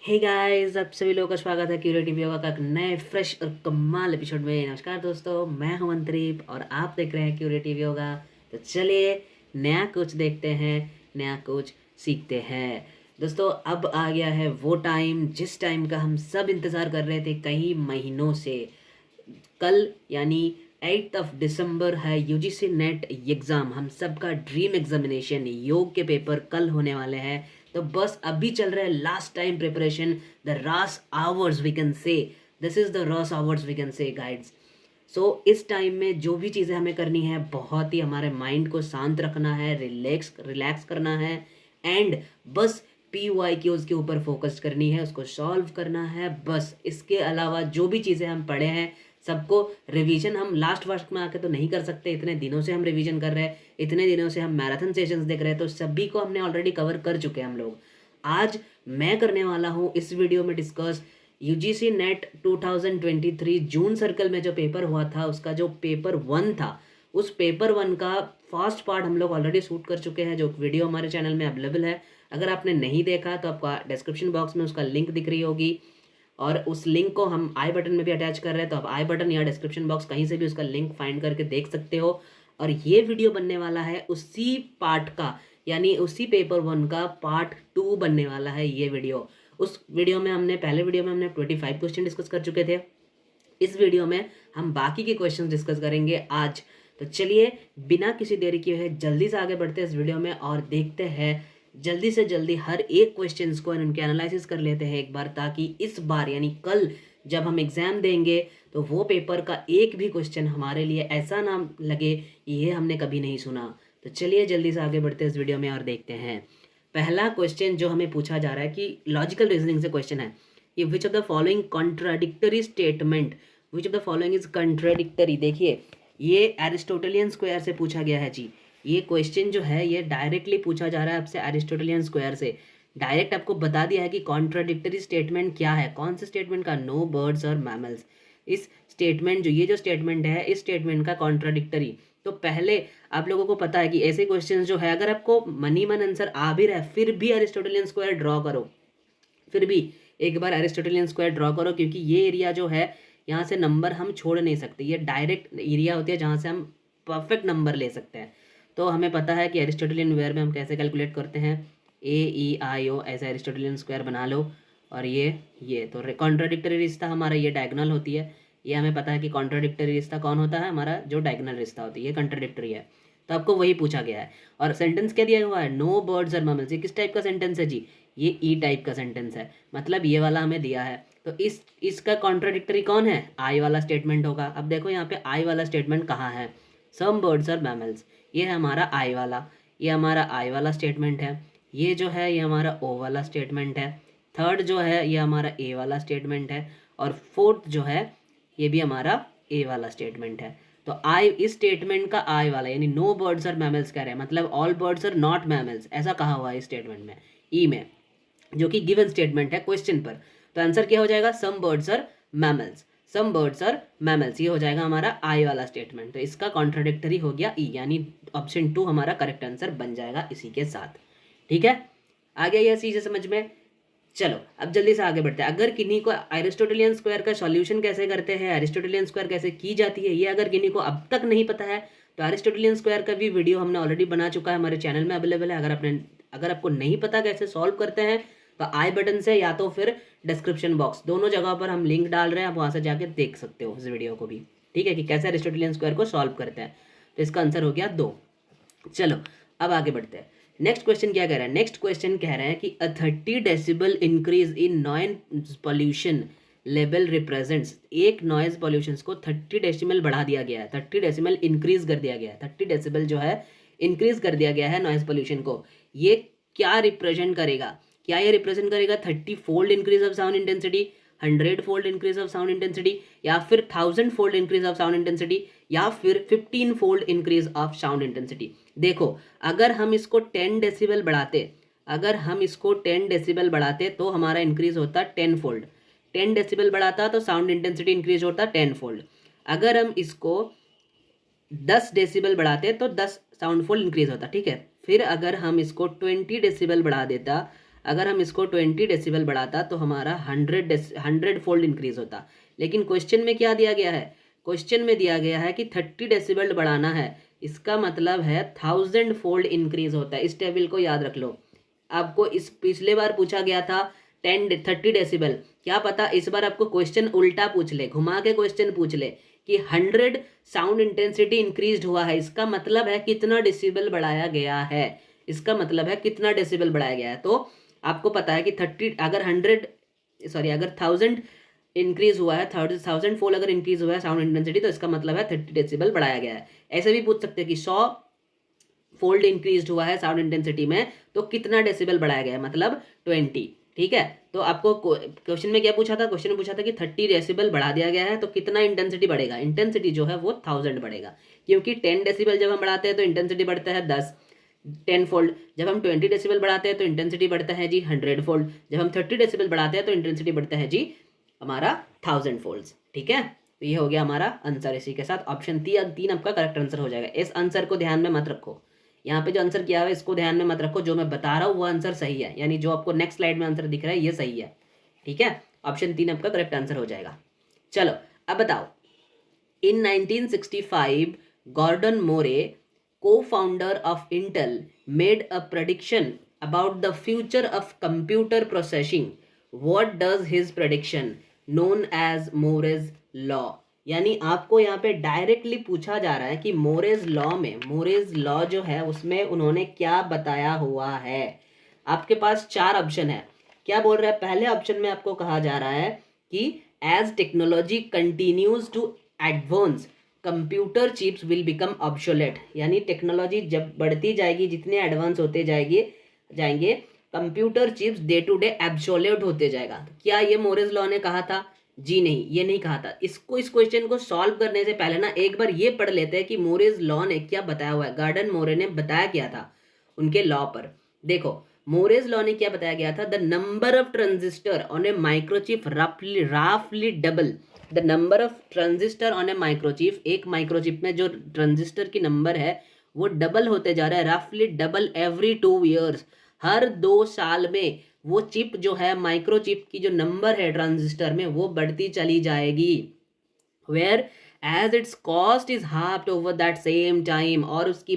Hey guys, आप सभी लोगों का स्वागत है क्यूरेटिव योगा का एक नए फ्रेश और कमाल एपिसोड में। नमस्कार दोस्तों, मैं हूं मंत्रीप और आप देख रहे हैं क्यूरेटिव योगा। तो चलिए नया कुछ देखते हैं, नया कुछ सीखते हैं। दोस्तों, अब आ गया है वो टाइम जिस टाइम का हम सब इंतज़ार कर रहे थे कई महीनों से। कल यानी 8 दिसंबर है यूजीसी नेट एग्ज़ाम, हम सबका ड्रीम एग्जामिनेशन योग के पेपर कल होने वाले हैं। तो बस अभी चल रहा है last time preparation, the rush hours we can say, this is the rush hours we can say guides. So इस टाइम में जो भी चीज़ें हमें करनी है, बहुत ही हमारे माइंड को शांत रखना है, रिलैक्स रिलैक्स करना है एंड बस पी वाई क्यूज़ के ऊपर फोकस करनी है, उसको सॉल्व करना है बस। इसके अलावा जो भी चीज़ें हम पढ़े हैं सबको रिवीजन हम लास्ट वर्ष में आके तो नहीं कर सकते। इतने दिनों से हम रिवीजन कर रहे हैं, इतने दिनों से हम मैराथन सेशंस देख रहे हैं, तो सभी को हमने ऑलरेडी कवर कर चुके हैं हम लोग। आज मैं करने वाला हूँ इस वीडियो में डिस्कस यूजीसी नेट 2023 जून सर्कल में जो पेपर हुआ था, उसका जो पेपर 1 था, उस पेपर 1 का फर्स्ट पार्ट हम लोग ऑलरेडी शूट कर चुके हैं, जो वीडियो हमारे चैनल में अवेलेबल है। अगर आपने नहीं देखा तो आपका डिस्क्रिप्शन बॉक्स में उसका लिंक दिख रही होगी और उस लिंक को हम आई बटन में भी अटैच कर रहे हैं, तो आप आई बटन या डिस्क्रिप्शन बॉक्स कहीं से भी उसका लिंक फाइंड करके देख सकते हो। और ये वीडियो बनने वाला है उसी पार्ट का, यानी उसी पेपर 1 का पार्ट 2 बनने वाला है ये वीडियो। उस वीडियो में हमने पहले वीडियो में हमने 25 क्वेश्चन डिस्कस कर चुके थे। इस वीडियो में हम बाकी के क्वेश्चन डिस्कस करेंगे आज। तो चलिए बिना किसी देरी किए हुए जल्दी से आगे बढ़ते हैं इस वीडियो में और देखते हैं जल्दी से जल्दी हर एक क्वेश्चंस को उनके एनालिसिस कर लेते हैं एक बार, ताकि इस बार यानी कल जब हम एग्ज़ाम देंगे तो वो पेपर का एक भी क्वेश्चन हमारे लिए ऐसा ना लगे ये हमने कभी नहीं सुना। तो चलिए जल्दी से आगे बढ़ते हैं इस वीडियो में और देखते हैं। पहला क्वेश्चन जो हमें पूछा जा रहा है कि लॉजिकल रीजनिंग से क्वेश्चन है कि विच of the following contradictory statement, which of the following is contradictory. देखिए ये एरिस्टोटेलियन स्क्वायर से पूछा गया है जी। ये क्वेश्चन जो है ये डायरेक्टली पूछा जा रहा है आपसे एरिस्टोटेलियन स्क्वायर से। डायरेक्ट आपको बता दिया है कि कॉन्ट्राडिक्टरी स्टेटमेंट क्या है, कौन से स्टेटमेंट का, नो बर्ड्स और मैमल्स। इस स्टेटमेंट जो ये जो स्टेटमेंट है इस स्टेटमेंट का कॉन्ट्राडिक्टरी। तो पहले आप लोगों को पता है कि ऐसे क्वेश्चन जो है अगर आपको मनी मन आंसर आ भी रहा है फिर भी एरिस्टोटेलियन स्क्वायर ड्रॉ करो, फिर भी एक बार एरिस्टोटेलियन स्क्वायर ड्रॉ करो, क्योंकि ये एरिया जो है यहाँ से नंबर हम छोड़ नहीं सकते। ये डायरेक्ट एरिया होती है जहाँ से हम परफेक्ट नंबर ले सकते हैं। तो हमें पता है कि एरिस्टोटेलियन वेयर में हम कैसे कैलकुलेट करते हैं, AEIO ऐसा एरिस्टोटेलियन स्क्वायर बना लो। और ये तो कॉन्ट्राडिक्टरी रिश्ता हमारा ये डायगोनल होती है। ये हमें पता है कि कॉन्ट्राडिक्टरी रिश्ता कौन होता है, हमारा जो डायगोनल रिश्ता होती है, ये कॉन्ट्राडिक्टरी है। तो आपको वही पूछा गया है। और सेंटेंस क्या दिया हुआ है, नो बर्ड्स और मैमल्स। ये किस टाइप का सेंटेंस है जी, ये ई टाइप का सेंटेंस है, मतलब ये वाला हमें दिया है। तो इसका कॉन्ट्राडिक्टरी कौन है, आई वाला स्टेटमेंट होगा। अब देखो यहाँ पे आई वाला स्टेटमेंट कहाँ है, सम बर्ड्स और मैमल्स, ये है हमारा आई वाला, ये हमारा आई वाला स्टेटमेंट है। ये जो है ये हमारा ओ वाला स्टेटमेंट है। थर्ड जो है ये हमारा ए वाला स्टेटमेंट है। और फोर्थ जो है ये भी हमारा ए वाला स्टेटमेंट है। तो आई इस स्टेटमेंट का आई वाला यानी नो बर्ड्स और मैमल्स कह रहे हैं, मतलब all birds are not mammals, ऐसा कहा हुआ है इस स्टेटमेंट में, ई में, जो कि गिवन स्टेटमेंट है क्वेश्चन पर। तो आंसर क्या हो जाएगा, some birds are mammals, some birds are mammals, ये हो जाएगा हमारा आई वाला स्टेटमेंट। तो इसका कॉन्ट्राडिक्टरी हो गया ई, यानी ऑप्शन 2 हमारा करेक्ट आंसर बन जाएगा इसी के साथ। ठीक है, आ गया यह चीज़ें समझ में। चलो अब जल्दी से आगे बढ़ते हैं। अगर किन्हीं को एरिस्टोटेलियन स्क्वायर का सॉल्यूशन कैसे करते हैं, एरिस्टोटेलियन स्क्वायर कैसे की जाती है, ये अगर किन्हीं को अब तक नहीं पता है तो एरिस्टोटेलियन स्क्वायर का भी वीडियो हमने ऑलरेडी बना चुका है, हमारे चैनल में अवेलेबल है। अगर आपको नहीं पता कैसे सॉल्व करते हैं तो आई बटन से या तो फिर डिस्क्रिप्शन बॉक्स, दोनों जगह पर हम लिंक डाल रहे हैं, आप वहाँ से जाके देख सकते हो इस वीडियो को भी। ठीक है, कि कैसे एरिस्टोटेलियन स्क्वायर को सॉल्व करते हैं। तो इसका आंसर हो गया 2। चलो अब आगे बढ़ते हैं। नेक्स्ट क्वेश्चन क्या कह रहा है, नेक्स्ट क्वेश्चन कह रहा है कि अ 30 decibel increase in noise pollution level represents, एक नॉइज पॉल्यूशन को 30 डेसिबल बढ़ा दिया गया है, 30 डेसिबल इंक्रीज कर दिया गया है, 30 डेसिबल जो है इंक्रीज कर दिया गया है नॉइज पॉल्यूशन को। ये क्या रिप्रेजेंट करेगा, क्या ये रिप्रेजेंट करेगा 30 fold increase of sound intensity, 100 fold increase of sound intensity, या फिर 1000 fold increase of sound intensity, या फिर 15 fold increase of sound intensity. देखो अगर हम इसको 10 डेसिबल बढ़ाते, अगर हम इसको 10 डेसिबल बढ़ाते तो हमारा इंक्रीज होता 10 फोल्ड, 10 डेसिबल बढ़ाता तो साउंड इंटेंसिटी इंक्रीज होता 10 फोल्ड। अगर हम इसको 10 डेसिबल बढ़ाते तो 10 साउंड फोल्ड इंक्रीज होता। ठीक है, फिर अगर हम इसको 20 डेसिबल बढ़ा देता, अगर हम इसको 20 डेसिबल बढ़ाता तो हमारा 100 फोल्ड इंक्रीज होता। लेकिन क्वेश्चन में क्या दिया गया है, क्वेश्चन में दिया गया है कि 30 डेसिबल बढ़ाना है, इसका मतलब है 1000 फोल्ड इंक्रीज होता है। इस टेबल को याद रख लो। आपको इस पिछले बार पूछा गया था 30 डेसिबल, क्या पता इस बार आपको क्वेश्चन उल्टा पूछ ले, घुमा के क्वेश्चन पूछ ले कि 100 साउंड इंटेंसिटी इंक्रीज हुआ है, इसका मतलब है कितना डेसिबल बढ़ाया गया है, इसका मतलब है कितना डेसिबल बढ़ाया गया है। तो आपको पता है कि 30 अगर 1000 इंक्रीज हुआ है, 1000 फोल्ड अगर इंक्रीज हुआ है साउंड इंटेंसिटी, तो इसका मतलब है 30 डेसिबल बढ़ाया गया है। ऐसे भी पूछ सकते हैं कि 100 फोल्ड इंक्रीज हुआ है साउंड इंटेंसिटी में, तो कितना डेसिबल बढ़ाया गया है, मतलब 20। ठीक है, तो आपको क्वेश्चन में क्या पूछा था, क्वेश्चन में पूछा था कि 30 डेसिबल बढ़ा दिया गया है तो कितना इंटेंसिटी बढ़ेगा, इंटेंसिटी जो है वो 1000 बढ़ेगा, क्योंकि 10 डेसिबल जब हम बढ़ाते हैं तो इंटेंसिटी बढ़ता है 10 फोल्ड, जब हम 20 डेसिबल बढ़ाते हैं तो इंटेंसिटी बढ़ता है जी 100 फोल्ड, जब हम 30 डेसिबल बढ़ाते हैं तो इंटेंसिटी बढ़ता है जी हमारा 1000 फोल्ड्स। ठीक है, तो ये हो गया हमारा आंसर। इसी के साथ ऑप्शन 3 आपका करेक्ट आंसर हो जाएगा। इस आंसर को ध्यान में मत रखो, यहाँ पे जो आंसर किया हुआ है इसको ध्यान में मत रखो, जो मैं बता रहा हूँ वो आंसर सही है, यानी जो आपको नेक्स्ट स्लाइड में आंसर दिख रहा है ये सही है। ठीक है, ऑप्शन 3 आपका करेक्ट आंसर हो जाएगा। चलो अब बताओ, in 1965 Gordon Moore, co-founder of Intel, made a prediction about the future of computer processing. What does his prediction known as Moore's law? यानी आपको यहाँ पे डायरेक्टली पूछा जा रहा है कि मोरेज लॉ जो है उसमें उन्होंने क्या बताया हुआ है। आपके पास 4 ऑप्शन है। क्या बोल रहा है, पहले ऑप्शन में आपको कहा जा रहा है कि as technology continues to advance computer chips will become obsolete, यानी टेक्नोलॉजी जब बढ़ती जाएगी, जितने एडवांस होते जाएंगे computer chips day to day obsolete होते जाएगा। तो क्या ये मोरेज लॉ ने कहा था? जी नहीं, ये नहीं कहा था। इस क्वेश्चन को सॉल्व करने से पहले ना एक बार ये पढ़ लेते हैं कि मोरेज लॉ ने क्या बताया हुआ है, गॉर्डन मोरे ने बताया क्या था उनके लॉ पर। देखो मोरेज लॉ ने क्या बताया गया था, the number of transistor on a microchip राफली double, the number of transistor on a microchip, एक माइक्रोचिप में जो ट्रांजिस्टर की नंबर है वो डबल होते जा रहा है, रफली डबल एवरी 2 ईयर्स, हर 2 साल में वो चिप जो है माइक्रोचिप की जो नंबर है ट्रांजिस्टर में वो बढ़ती चली जाएगी। Whereas its cost is halved over that same time, और उसकी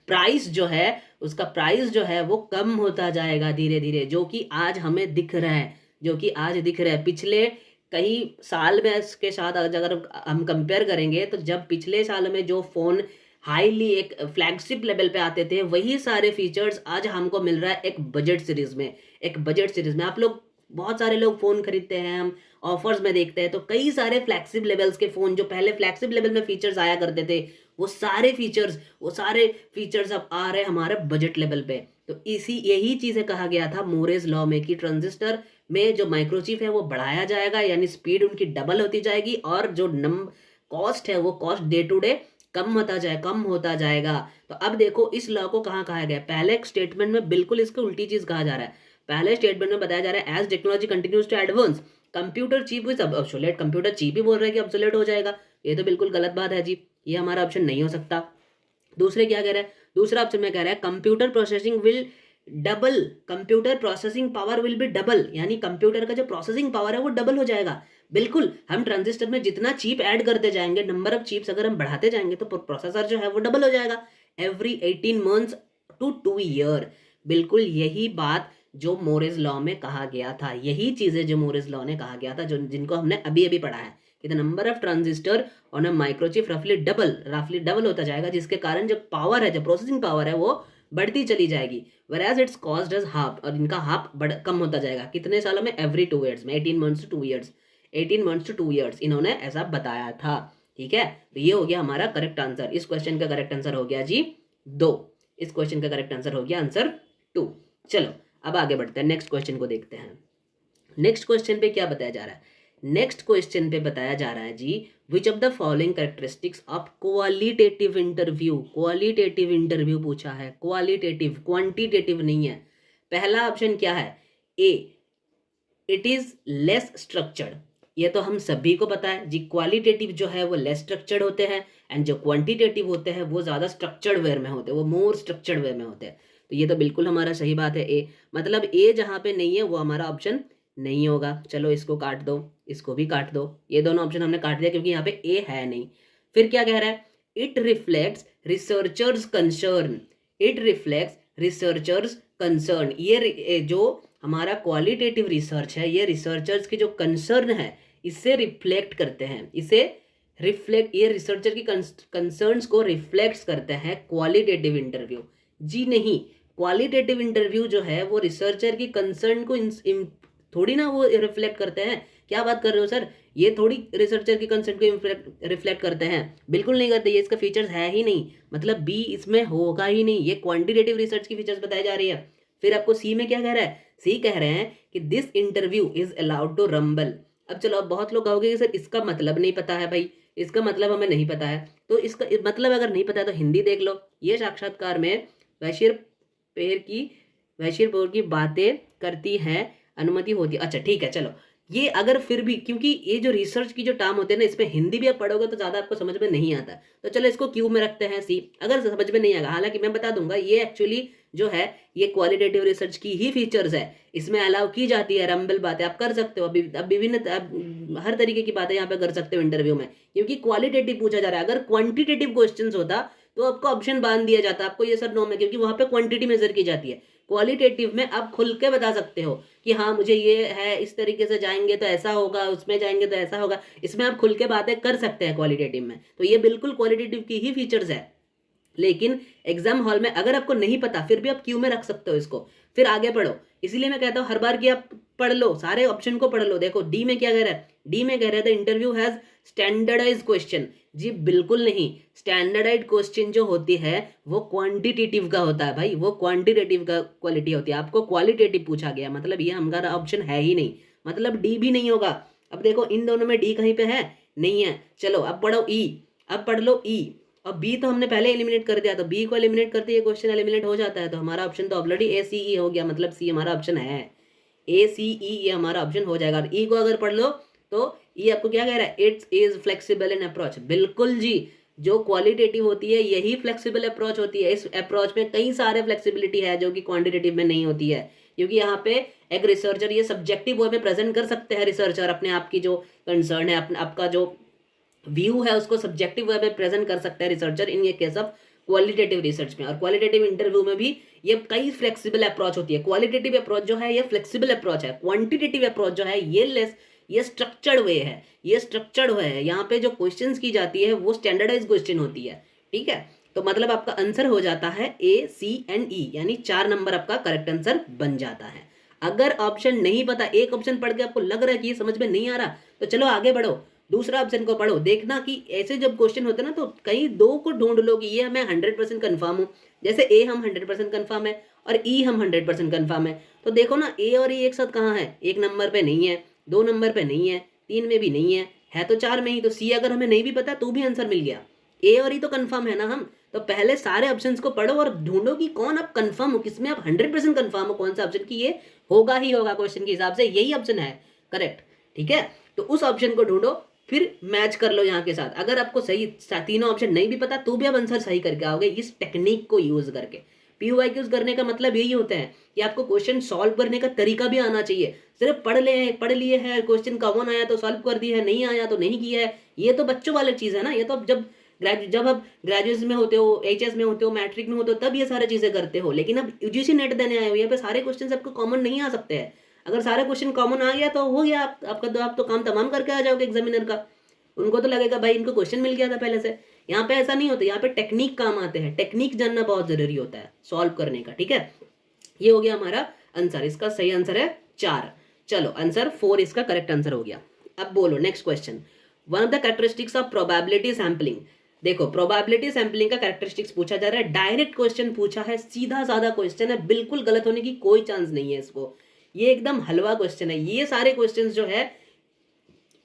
प्राइस जो है, उसका प्राइस जो है वो कम होता जाएगा धीरे धीरे, जो कि आज हमें दिख रहा है, जो कि आज दिख रहा है। पिछले कई साल में इसके साथ अगर हम कंपेयर करेंगे तो जब पिछले साल में जो फ़ोन हाईली एक फ्लैगशिप लेवल पे आते थे, वही सारे फीचर्स आज हमको मिल रहा है एक बजट सीरीज में। एक बजट सीरीज में आप लोग, बहुत सारे लोग फ़ोन खरीदते हैं, हम ऑफर्स में देखते हैं, तो कई सारे फ्लैगशिप लेवल्स के फ़ोन जो पहले फ्लैगशिप लेवल में फीचर्स आया करते थे, वो सारे फीचर्स अब आ रहे हैं हमारे बजट लेवल पे। तो यही चीज़ें कहा गया था मोरेज लॉ में कि ट्रांजिस्टर में जो माइक्रोचिप है वो बढ़ाया जाएगा, यानी स्पीड उनकी डबल होती जाएगी, और जो कॉस्ट है वो कॉस्ट डे टू डे कम होता जाएगा। तो अब देखो इस लॉ को कहाँ कहा गया, पहले स्टेटमेंट में बिल्कुल इसको उल्टी चीज कहा जा रहा है। पहले स्टेटमेंट में बताया जा रहा है as technology continues to advance computer chip is obsolete, computer chip ही बोल रहा है कि ऑब्सोलेट हो जाएगा। ये तो बिल्कुल गलत बात है जी, ये हमारा ऑप्शन नहीं हो सकता। दूसरे क्या कह रहा है, दूसरा ऑप्शन में कह रहा है computer processing will double, computer processing power will be double, यानी कंप्यूटर का जो प्रोसेसिंग पावर है वो डबल हो जाएगा। बिल्कुल, हम ट्रांजिस्टर में जितना चिप ऐड करते जाएंगे, नंबर ऑफ चिप्स अगर हम बढ़ाते जाएंगे तो प्रोसेसर जो है वो डबल हो जाएगा एवरी 18 मंथ्स टू 2 ईयर। बिल्कुल यही बात जो मोरेज लॉ में कहा गया था, यही चीजें जो मोरेज लॉ ने कहा गया था, जो जिनको हमने अभी अभी पढ़ा है कि the number of transistor on a microchip रफली डबल होता जाएगा, जिसके कारण जो पावर है, जो प्रोसेसिंग पावर है वो बढ़ती चली जाएगी। whereas its cost is half, और इनका हाफ कम होता जाएगा कितने सालों में, एवरी 2 ईयर्स में, 18 months to 2 years, 18 months to 2 years इन्होंने ऐसा बताया था। ठीक है, तो ये हो गया हमारा करेक्ट आंसर। इस क्वेश्चन का करेक्ट आंसर हो गया जी 2, इस क्वेश्चन का करेक्ट आंसर हो गया आंसर 2। चलो अब आगे बढ़ते हैं, नेक्स्ट क्वेश्चन को देखते हैं। नेक्स्ट क्वेश्चन पे क्या बताया जा रहा है, नेक्स्ट क्वेश्चन पे बताया जा रहा है जी which of the following characteristics of qualitative interview, qualitative interview पूछा है, क्वालिटेटिव, क्वांटिटेटिव नहीं है। पहला ऑप्शन क्या है, ए इट इज लेस स्ट्रक्चर्ड, ये तो हम सभी को पता है जी, क्वालिटेटिव जो है वो लेस स्ट्रक्चर्ड होते हैं, एंड जो क्वांटिटेटिव होते हैं वो ज़्यादा स्ट्रक्चर्ड वेयर में होते हैं, वो मोर स्ट्रक्चर्ड वे में होते हैं। तो ये तो बिल्कुल हमारा सही बात है ए, मतलब ए जहाँ पे नहीं है वो हमारा ऑप्शन नहीं होगा। चलो इसको काट दो, इसको भी काट दो, ये दोनों ऑप्शन हमने काट दिया क्योंकि यहाँ पे ए है नहीं। फिर क्या कह रहा है, it reflects researchers concern, it reflects researchers concern, ये जो हमारा क्वालिटेटिव रिसर्च है ये रिसर्चर्स की जो कंसर्न है इससे रिफ्लेक्ट करते हैं, इसे रिफ्लेक्ट, ये रिसर्चर की कंसर्न्स को रिफ्लेक्ट करते हैं क्वालिटेटिव इंटरव्यू। जी नहीं, क्वालिटेटिव इंटरव्यू जो है वो रिसर्चर की कंसर्न को थोड़ी ना वो रिफ्लेक्ट करते हैं। क्या बात कर रहे हो सर, ये थोड़ी रिसर्चर की कंसर्न को रिफ्लेक्ट करते हैं, बिल्कुल नहीं करते, ये इसका फीचर्स है ही नहीं, मतलब बी इसमें होगा ही नहीं, ये क्वांटिटेटिव रिसर्च की फीचर्स बताई जा रही है। फिर आपको सी में क्या कह रहा है, सी कह रहे हैं कि this interview is allowed to rumble. अब चलो, अब बहुत लोग कहोगे कि सर इसका मतलब नहीं पता है, भाई इसका मतलब हमें नहीं पता है, तो इसका मतलब अगर नहीं पता है तो हिंदी देख लो। ये साक्षात्कार में वैशिर पेर की वैशिर पोर की बातें करती है, अनुमति होती है। अच्छा ठीक है, चलो ये अगर फिर भी, क्योंकि ये जो रिसर्च की जो टर्म होते हैं ना इसमें हिंदी भी आप पढ़ोगे तो ज़्यादा आपको समझ में नहीं आता, तो चलो इसको क्यू में रखते हैं सी, अगर समझ में नहीं आएगा। हालांकि मैं बता दूंगा ये एक्चुअली जो है ये क्वालिटेटिव रिसर्च की ही फीचर्स है, इसमें अलाउ की जाती है रंबल बातें, आप कर सकते हो, अब विभिन्न हर तरीके की बातें यहाँ पे कर सकते हो इंटरव्यू में, क्योंकि क्वालिटेटिव पूछा जा रहा है। अगर क्वांटिटेटिव क्वेश्चन होता तो आपको ऑप्शन बांध दिया जाता, आपको ये सर नो में, क्योंकि वहां पे क्वांटिटी मेजर की जाती है। क्वालिटेटिव में आप खुल के बता सकते हो कि हाँ मुझे ये है, इस तरीके से जाएंगे तो ऐसा होगा, उसमें जाएंगे तो ऐसा होगा, इसमें आप खुल के बातें कर सकते हैं क्वालिटेटिव में, तो ये बिल्कुल क्वालिटेटिव की ही फीचर्स है। लेकिन एग्जाम हॉल में अगर आपको नहीं पता फिर भी आप क्यू में रख सकते हो इसको, फिर आगे पढ़ो। इसीलिए मैं कहता हूँ हर बार की आप पढ़ लो, सारे ऑप्शन को पढ़ लो। देखो डी में क्या कह रहा है, डी में कह रहा है the interview has standardize question. जी बिल्कुल नहीं, स्टैंडर्डाइज क्वेश्चन जो होती है वो क्वांटिटेटिव का होता है भाई, वो क्वांटिटेटिव का क्वालिटी होती है, आपको क्वालिटेटिव पूछा गया, मतलब ये हमारा ऑप्शन है ही नहीं, मतलब डी भी नहीं होगा। अब देखो इन दोनों में डी कहीं पे है, नहीं है। चलो अब पढ़ो ई, अब पढ़ लो ई, अब बी तो हमने पहले एलिमिनेट कर दिया, तो बी को एलिमिनेट करते ये क्वेश्चन एलिमिनेट हो जाता है, तो हमारा ऑप्शन तो ऑलरेडी ए सी ई हो गया, मतलब सी हमारा ऑप्शन है, ए सी ई ये हमारा ऑप्शन हो जाएगा। ई को अगर पढ़ लो तो ये आपको क्या कह रहा है, it's is flexible in approach. बिल्कुल जी, जो क्वालिटेटिव होती है यही फ्लेक्सिबल अप्रोच होती है, इस अप्रोच में कई सारे फ्लेक्सिबिलिटी है जो कि क्वांटिटेटिव में नहीं होती है, क्योंकि यहाँ पे एक रिसर्चर ये सब्जेक्टिव वे में प्रेजेंट कर सकते हैं, रिसर्चर अपने आप की जो कंसर्न है, आपका जो व्यू है उसको सब्जेक्टिव वे में प्रेजेंट कर सकता है रिसर्चर इन ये केस ऑफ क्वालिटेटिव रिसर्च में। और क्वालिटेटिव इंटरव्यू में भी ये कई फ्लेक्सिबल अप्रोच होती है, क्वालिटेटिव अप्रोच जो है ये फ्लेक्सिबल अप्रोच है, क्वांटिटेटिव अप्रोच जो है ये स्ट्रक्चर्ड वे है, ये स्ट्रक्चर्ड वे है, यहाँ पे जो क्वेश्चंस की जाती है वो स्टैंडर्डाइज क्वेश्चन होती है, ठीक है। तो मतलब आपका आंसर हो जाता है ए सी एंड ई, यानी 4 नंबर आपका करेक्ट आंसर बन जाता है। अगर ऑप्शन नहीं पता, एक ऑप्शन पढ़ के आपको लग रहा है कि ये समझ में नहीं आ रहा, तो चलो आगे बढ़ो, दूसरा ऑप्शन को पढ़ो, देखना कि ऐसे जब क्वेश्चन होते हैं ना तो कहीं दो को ढूंढ लो कि ये मैं 100% कन्फर्म हूँ, जैसे ए हम 100% कन्फर्म है और ई हम 100% कन्फर्म है, तो देखो ना ए और ई एक साथ कहाँ है, 1 नंबर पे नहीं है, 2 नंबर पे नहीं है, 3 में भी नहीं है तो 4 में ही, तो सी अगर हमें नहीं भी पता तो भी आंसर मिल गया, ए और ई तो कन्फर्म है ना हम। तो पहले सारे ऑप्शंस को पढ़ो और ढूंढो कि कौन आप कन्फर्म हो, किसमें आप 100% कन्फर्म हो, कौन सा ऑप्शन की ये होगा ही होगा, क्वेश्चन के हिसाब से यही ऑप्शन है करेक्ट, ठीक है। तो उस ऑप्शन को ढूंढो, फिर मैच कर लो यहाँ के साथ। अगर आपको सही तीनों ऑप्शन नहीं भी पता तो भी आप आंसर सही करके आओगे इस टेक्निक को यूज करके। POIQ करने का मतलब यही होता है कि आपको क्वेश्चन सॉल्व करने का तरीका भी आना चाहिए, सिर्फ पढ़ लिए हैं क्वेश्चन कॉमन आया तो सॉल्व कर दिया है, नहीं आया तो नहीं किया है, ये तो बच्चों वाली चीज़ है ना। ये तो जब आप ग्रेजुएशन में होते हो, HS में होते हो, मैट्रिक में होते हो, तब ये सारी चीज़ें करते हो। लेकिन अब UGC नेट देने आए हो, यहाँ पे सारे क्वेश्चन आपको कॉमन नहीं आ सकते हैं। अगर सारे क्वेश्चन कॉमन आ गया तो हो गया, आप तो काम तमाम करके आ जाओगे एग्जामिनर का। उनको तो लगेगा भाई इनको क्वेश्चन मिल गया था पहले से। यहाँ पे ऐसा नहीं होता, यहाँ पे टेक्निक काम आते हैं, टेक्निक जानना बहुत जरूरी होता है सॉल्व करने का, ठीक है। ये हो गया हमारा आंसर, इसका सही आंसर है 4। चलो आंसर 4 इसका करेक्ट आंसर हो गया। अब बोलो next question, one of the characteristics of probability sampling. देखो प्रोबेबिलिटी सैम्पलिंग का कैरेक्टरिस्टिक्स पूछा जा रहा है, डायरेक्ट क्वेश्चन पूछा है, सीधा साधा क्वेश्चन है, बिल्कुल गलत होने की कोई चांस नहीं है इसको, ये एकदम हलवा क्वेश्चन है। ये सारे क्वेश्चन जो है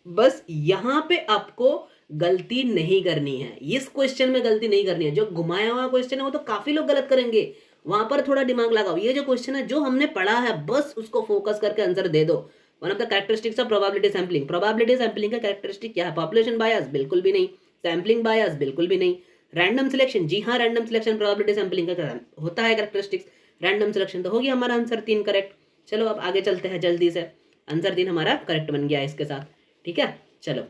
बस यहाँ पे आपको गलती नहीं करनी है, इस क्वेश्चन में गलती नहीं करनी है। जो घुमाया हुआ क्वेश्चन है वो तो काफी लोग गलत करेंगे, वहां पर थोड़ा दिमाग लगाओ। ये जो क्वेश्चन है जो हमने पढ़ा है बस उसको फोकस करके आंसर दे दो। One of the characteristics of probability sampling, probability sampling का कैरेक्टरिस्टिक क्या है? पॉपुलेशन बायस बिल्कुल भी नहीं, सैम्पलिंग बायस बिल्कुल भी नहीं, रैंडम सिलेक्शन, जी हाँ रैंडम सिलेक्शन प्रोबेबिलिटी सैम्पलिंग का होता है कैरेक्टरिस्टिक्स। रैंडम सिलेक्शन तो होगी हमारा आंसर 3 करेक्ट। चलो अब आगे चलते हैं जल्दी से, आंसर 3 हमारा करेक्ट बन गया है इसके साथ, ठीक है। चलो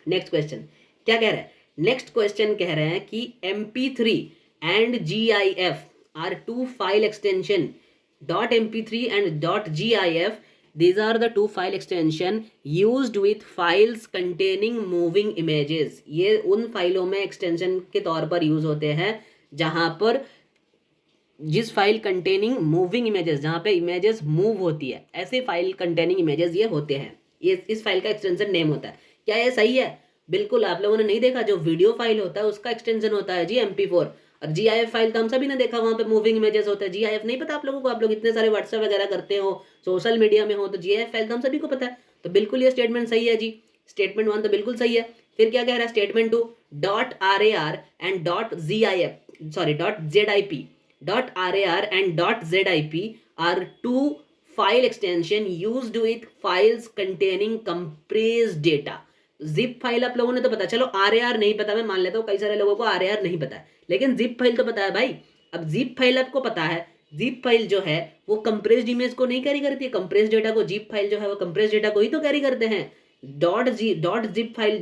नेक्स्ट क्वेश्चन क्या कह रहा है, नेक्स्ट क्वेश्चन कह रहे हैं कि MP3 and GIF are two file extension, .mp3 and .gif, these are the two file extension used with files containing moving images। ये उन फाइलों में एक्सटेंशन के तौर पर यूज होते हैं जहां पर जिस फाइल कंटेनिंग मूविंग इमेजेस, जहाँ पे इमेजेस मूव होती है, ऐसे फाइल कंटेनिंग इमेजेस ये होते हैं, ये इस फाइल का एक्सटेंशन नेम होता है। क्या ये सही है? बिल्कुल। आप लोगों ने नहीं देखा, जो वीडियो फाइल होता है उसका एक्सटेंशन होता है जी MP4, और GIF फाइल तो हम सभी ने देखा, वहाँ पे मूविंग इमेजेस होता है। GIF नहीं पता आप लोगों को? आप लोग इतने सारे व्हाट्सएप वगैरह करते हो, सोशल मीडिया में हो, तो GIF फाइल तो हम सभी को पता है। तो बिल्कुल ये स्टेटमेंट सही है जी, स्टेटमेंट 1 तो बिल्कुल सही है। फिर क्या कह रहा है statement 2, .rar and .zip .rar and .zip are two file extension used with files containing compressed data। zip file आप लोगों ने तो पता, चलो RAR नहीं पता, मैं मान लेता हूँ कई सारे लोगों को RAR नहीं पता है, लेकिन zip फाइल तो पता है भाई। अब zip फाइल आपको पता है, zip फाइल जो है वो कंप्रेस्ड इमेज को नहीं कैरी करती है, कंप्रेस्ड डेटा को zip फाइल जो है वो कंप्रेस्ड डेटा को ही तो कैरी करते हैं। .zip फाइल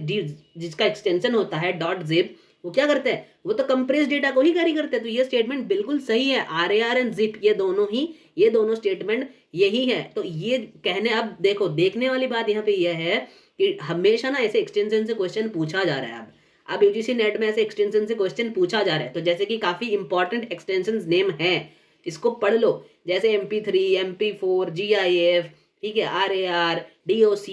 जिसका एक्सटेंशन होता है .zip, वो क्या करते हैं, वो तो कंप्रेस डेटा को ही कैरी करते हैं। तो ये स्टेटमेंट बिल्कुल सही है, RAR एंड जिप ये दोनों स्टेटमेंट यही है। तो ये कहने, अब देखो देखने वाली बात यहाँ पे यह है कि हमेशा ना ऐसे एक्सटेंशन से क्वेश्चन पूछा जा रहा है। अब UGC नेट में ऐसे एक्सटेंशन से क्वेश्चन पूछा जा रहा है, तो जैसे कि काफी इंपॉर्टेंट एक्सटेंशन नेम है, इसको पढ़ लो, जैसे MP3, MP4, GIF, ठीक है, RAR, DOC,